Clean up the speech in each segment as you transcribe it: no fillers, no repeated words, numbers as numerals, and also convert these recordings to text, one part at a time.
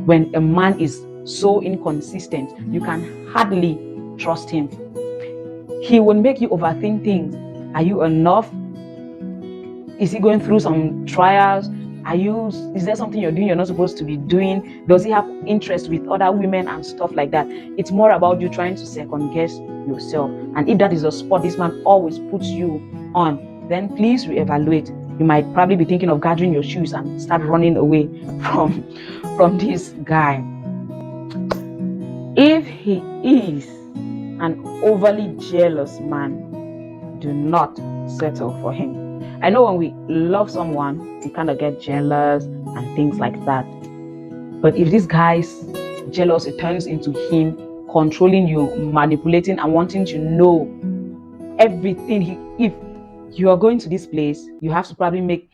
when a man is so inconsistent, you can hardly trust him. He will make you overthink things. Are you enough? Is he going through some trials? Is there something you're doing you're not supposed to be doing? Does he have interest with other women and stuff like that? It's more about you trying to second guess yourself. And if that is a spot this man always puts you on, then please reevaluate. You might probably be thinking of gathering your shoes and start running away from this guy. If he is an overly jealous man, do not settle for him. I know when we love someone, we kind of get jealous and things like that. But if this guy's jealous, it turns into him controlling you, manipulating, and wanting to know everything. If you are going to this place, you have to probably make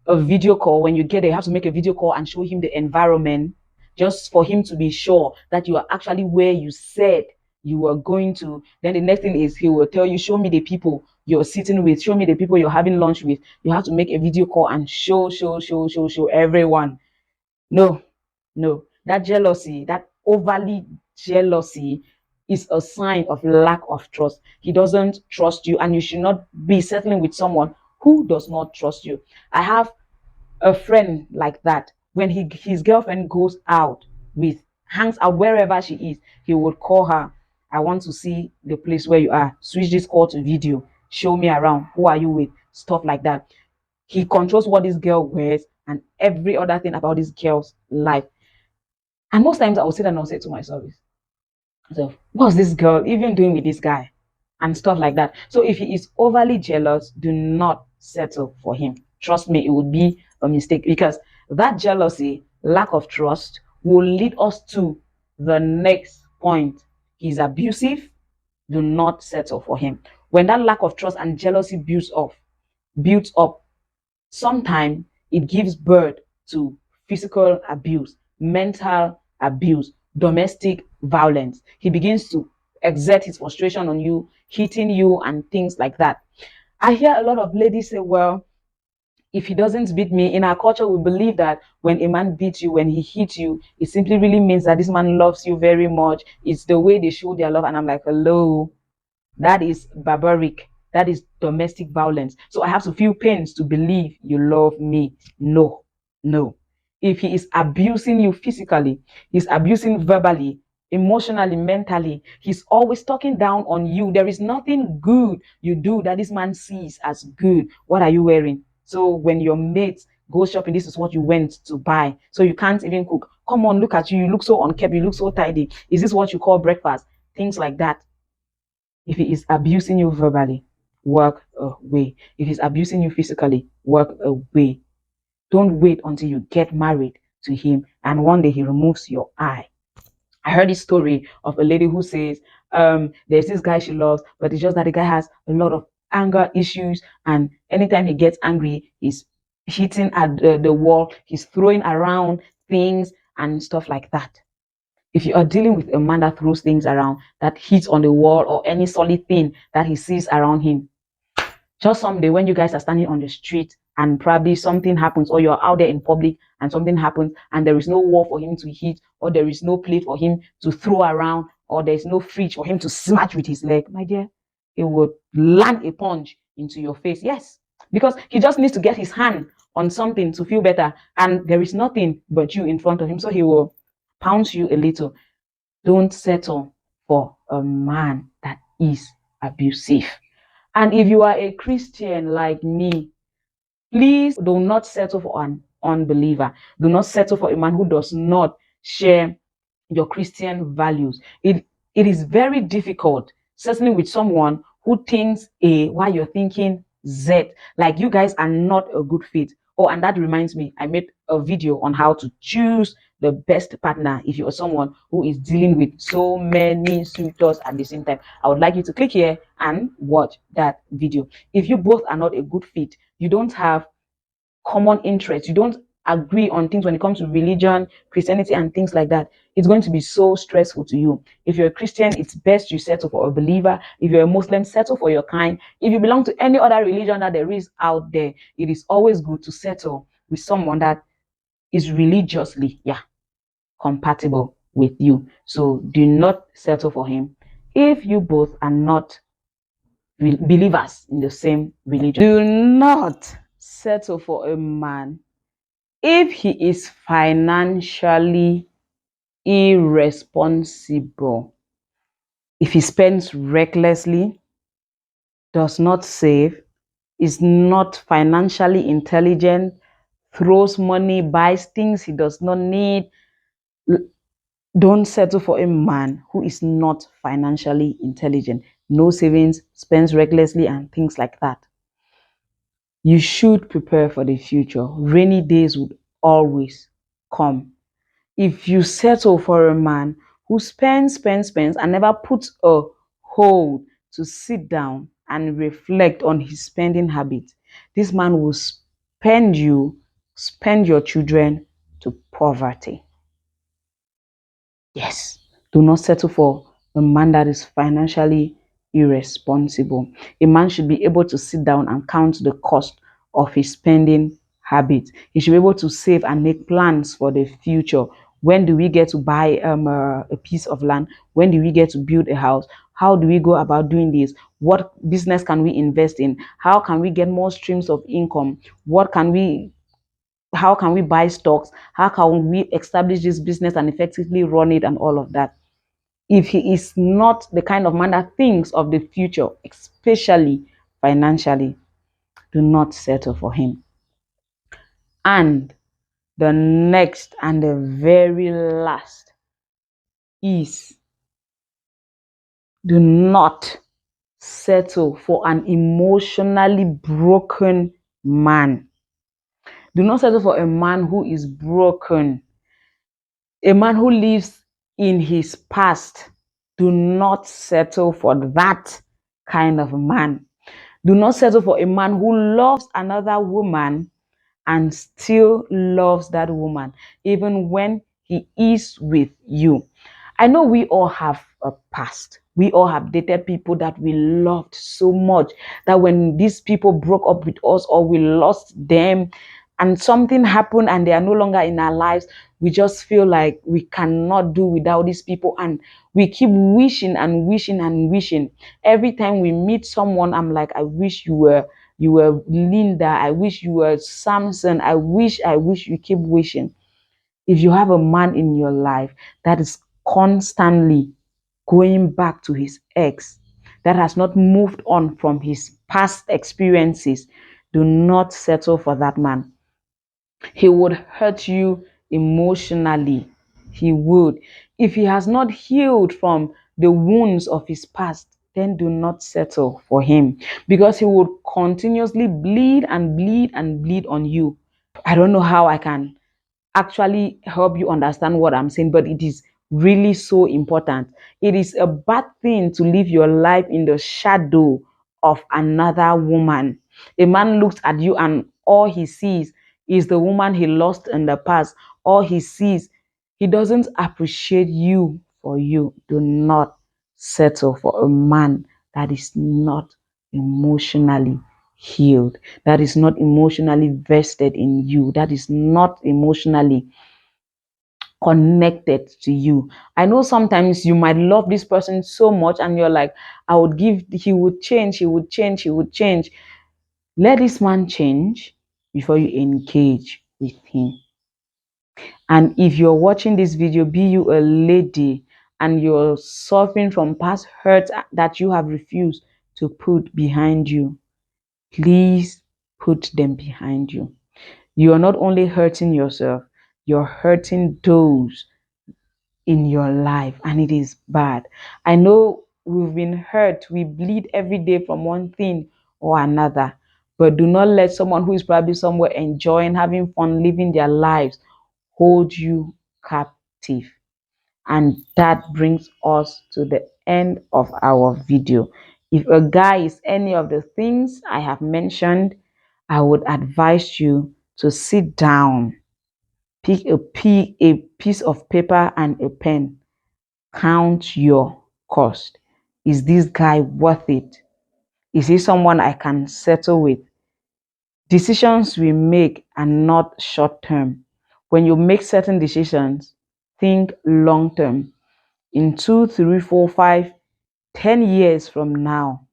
a video call. When you get there, you have to make a video call and show him the environment, just for him to be sure that you are actually where you said you were going to. Then the next thing is he will tell you, show me the people you're sitting with, show me the people you're having lunch with. You have to make a video call and show everyone. No. That jealousy, that overly jealousy, is a sign of lack of trust. He doesn't trust you, and you should not be settling with someone who does not trust you. I have a friend like that. When his girlfriend goes out hangs out wherever she is, he would call her. I want to see the place where you are. Switch this call to video. Show me around. Who are you with? Stuff like that. He controls what this girl wears and every other thing about this girl's life. And most times I will sit and I'll say to myself, so what's this girl even doing with this guy? And stuff like that. So if he is overly jealous, do not settle for him. Trust me, it would be a mistake, because that jealousy, lack of trust, will lead us to the next point. He's abusive. Do not settle for him. When that lack of trust and jealousy builds up, sometimes it gives birth to physical abuse, mental abuse, domestic violence. He begins to exert his frustration on you, hitting you and things like that. I hear a lot of ladies say, well, if he doesn't beat me, in our culture, we believe that when a man beats you, when he hits you, it simply really means that this man loves you very much. It's the way they show their love. And I'm like, hello, that is barbaric. That is domestic violence. So I have to feel pains to believe you love me. No. If he is abusing you physically, he's abusing verbally, emotionally, mentally, he's always talking down on you. There is nothing good you do that this man sees as good. What are you wearing? So when your mates go shopping, this is what you went to buy. So you can't even cook. Come on, look at you. You look so unkept. You look so tidy. Is this what you call breakfast? Things like that. If he is abusing you verbally, work away. If he's abusing you physically, work away. Don't wait until you get married to him and one day he removes your eye. I heard this story of a lady who says there's this guy she loves, but it's just that the guy has a lot of anger issues, and anytime he gets angry, he's hitting at the wall, he's throwing around things and stuff like that. If you are dealing with a man that throws things around, that hits on the wall or any solid thing that he sees around him, just someday when you guys are standing on the street and probably something happens, or you're out there in public and something happens and there is no wall for him to hit, or there is no plate for him to throw around, or there's no fridge for him to smash with his leg, my dear, it would land a punch into your face. Yes, because he just needs to get his hand on something to feel better, and there is nothing but you in front of him, so he will pounce you a little. Don't settle for a man that is abusive. And if you are a Christian like me, please do not settle for an unbeliever. Do not settle for a man who does not share your Christian values. It is very difficult settling with someone who thinks A while you're thinking Z. Like, you guys are not a good fit. Oh, and that reminds me, I made a video on how to choose the best partner if you are someone who is dealing with so many suitors at the same time. I would like you to click here and watch that video. If you both are not a good fit, you don't have common interests, you don't agree on things when it comes to religion, Christianity, and things like that, it's going to be so stressful to you. If you're a Christian, it's best you settle for a believer. If you're a Muslim, settle for your kind. If you belong to any other religion that there is out there, it is always good to settle with someone that is religiously, compatible with you. So do not settle for him if you both are not believers in the same religion. Do not settle for a man if he is financially irresponsible. If he spends recklessly, does not save, is not financially intelligent, throws money, buys things he does not need, don't settle for a man who is not financially intelligent, no savings, spends recklessly, and things like that. You should prepare for the future. Rainy days would always come. If you settle for a man who spends, and never puts a hold to sit down and reflect on his spending habits, this man will spend your children to poverty. Yes, do not settle for a man that is financially irresponsible. A man should be able to sit down and count the cost of his spending habits. He should be able to save and make plans for the future. When do we get to buy a piece of land? When do we get to build a house? How do we go about doing this? What business can we invest in? How can we get more streams of income? How can we buy stocks? How can we establish this business and effectively run it and all of that? If he is not the kind of man that thinks of the future, especially financially, do not settle for him. And the next and the very last is, do not settle for an emotionally broken man. Do not settle for a man who is broken, a man who lives in his past. Do not settle for that kind of man. Do not settle for a man who loves another woman and still loves that woman, even when he is with you. I know we all have a past. We all have dated people that we loved so much that when these people broke up with us or we lost them and something happened and they are no longer in our lives, we just feel like we cannot do without these people, and we keep wishing and wishing and wishing. Every time we meet someone, I'm like, I wish you were Linda. I wish you were Samson. I wish. You keep wishing. If you have a man in your life that is constantly going back to his ex, that has not moved on from his past experiences, do not settle for that man. He would hurt you emotionally. He would. If he has not healed from the wounds of his past, then do not settle for him, because he would continuously bleed and bleed and bleed on you. I don't know how I can actually help you understand what I'm saying, but it is really so important. It is a bad thing to live your life in the shadow of another woman. A man looks at you and all he sees is the woman he lost in the past. All he sees, he doesn't appreciate you for you. Do not settle for a man that is not emotionally healed, that is not emotionally vested in you, that is not emotionally connected to you. I know sometimes you might love this person so much and you're like, he would change, he would change, he would change. Let this man change before you engage with him. And if you're watching this video, be you a lady and you're suffering from past hurts that you have refused to put behind you, please put them behind you. You are not only hurting yourself, you're hurting those in your life, and it is bad. I know we've been hurt, we bleed every day from one thing or another, but do not let someone who is probably somewhere enjoying, having fun, living their lives hold you captive. And that brings us to the end of our video. If a guy is any of the things I have mentioned, I would advise you to sit down, pick a piece of paper and a pen, count your cost. Is this guy worth it? Is he someone I can settle with? Decisions we make are not short term. When you make certain decisions, think long term. In 2, 3, 4, 5, 10 years from now,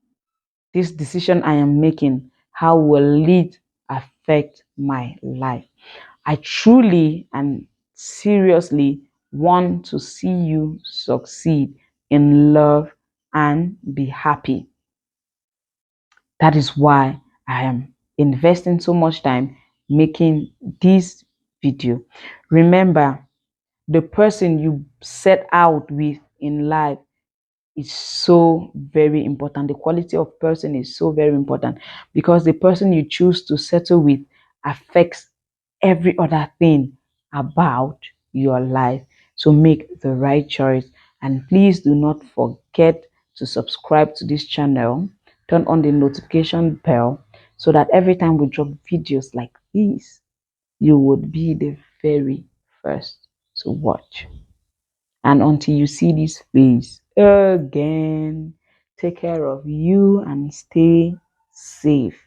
this decision I am making, how will it affect my life? I truly and seriously want to see you succeed in love and be happy. That is why I am investing so much time making this video. Remember, the person you set out with in life is so very important. The quality of person is so very important because the person you choose to settle with affects every other thing about your life. So make the right choice, and please do not forget to subscribe to this channel, turn on the notification bell so that every time we drop videos like this, you would be the very first to watch. And until you see this face again, take care of you and stay safe.